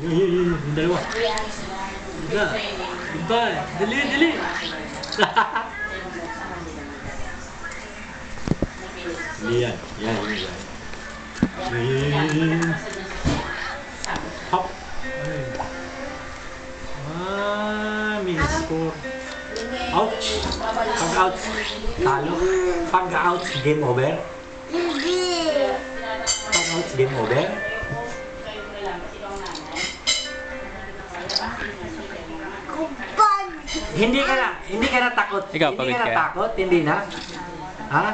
Yung dalawa. Iba. Iba. Dali, dali. Yan. Yan. Hop. May score. Ouch. Pag ouch, talo. Pag ouch, game over. Pag ouch, game over. Hindi ka na takot. Ikaw, Hindi pagod ka na ka? takot, hindi na. Ha?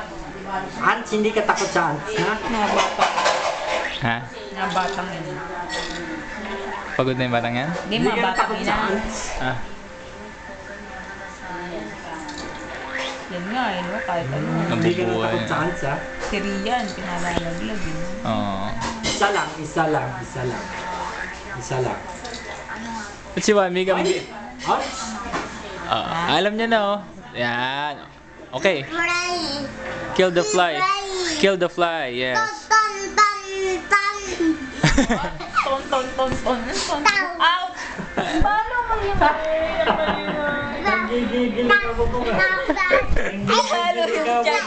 Ants, hindi ka takot sa ants, ha? Nabata. Ha? Nabatang yun. Pagod na yung batang yan? Hindi, Hindi ka na mabatang takot yun sa na. ants. Ah. Yan nga eh, no? Kahit ano. Hindi ka na Nabubuhay takot sa na. ants, ha? Si Rian, pinalalaglag yun. Oo. Isa lang, isa lang, isa lang. Isa lang. At si Wami kami. Ants? Alam niya na oh. Yan. Okay. Kill the fly. Kill the fly, yes. Ton, ton, ton, ton, ton. Out! Paano mo yung Nanggigigil ka po ka. Halo yung dyan.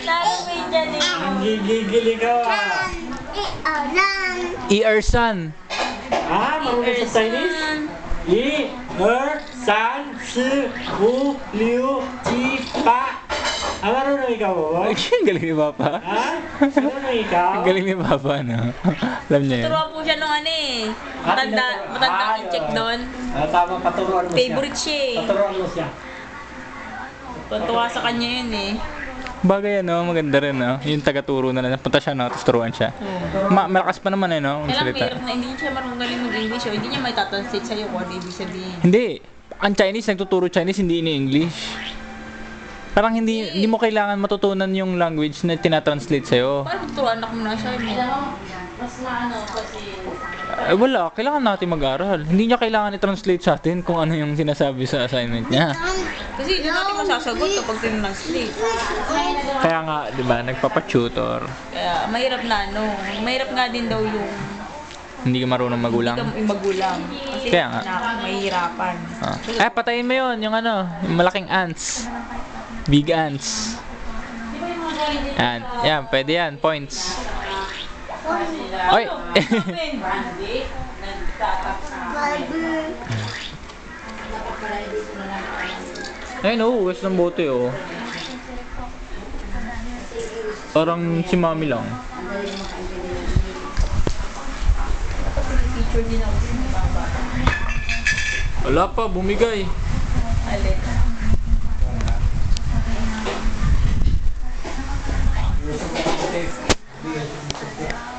Lalo mo yung dyan eh. Nanggigigil ka. Ersan. Ha? Marunong sa Chinese? San, Si, Wu, Liu, Ji, Pa. Marunong ikaw, boy? Ang galing ni Papa. Ha? Marunong ikaw? Ang galing ni Papa, no? Alam niya yun. Turuan po siya nung ano eh. Matanda i-check doon. Tama, paturuan mo siya. Favorite siya eh. Paturuan mo siya. Tutuwa sa kanya yun eh. Bagay ano, maganda rin no. Yung taga-turo na lang. Punta siya no, tapos turuan siya. Malakas pa naman eh no, ang Kailang salita. mahirap na hindi siya marunong galing mag-English o hindi niya may tatranslate sa'yo kung ano ibig sabihin. Hindi. Ang Chinese, nagtuturo Chinese, hindi ini-English. Parang hindi mo kailangan matutunan yung language na tinatranslate sa'yo. Paano tuturuan ako muna siya? Mas maano kasi... Wala, kailangan natin mag-aral. Hindi niya kailangan i-translate sa atin kung ano yung sinasabi sa assignment niya. Kasi hindi natin masasagot kapag tinranslate. Kaya nga, di ba, nagpapa-tutor. Kaya mahirap na ano. Mahirap nga din daw yung Hindi ka marunong magulang. yung magulang. Kasi Kaya nga. mahihirapan. Ay, patayin mo yun, yung ano, yung malaking ants. Big ants. Yan, yan, pwede yan, points. Oy! Ayun, hugas ng bote, oh. Parang si mami lang. Wala pa, bumigay. Alin?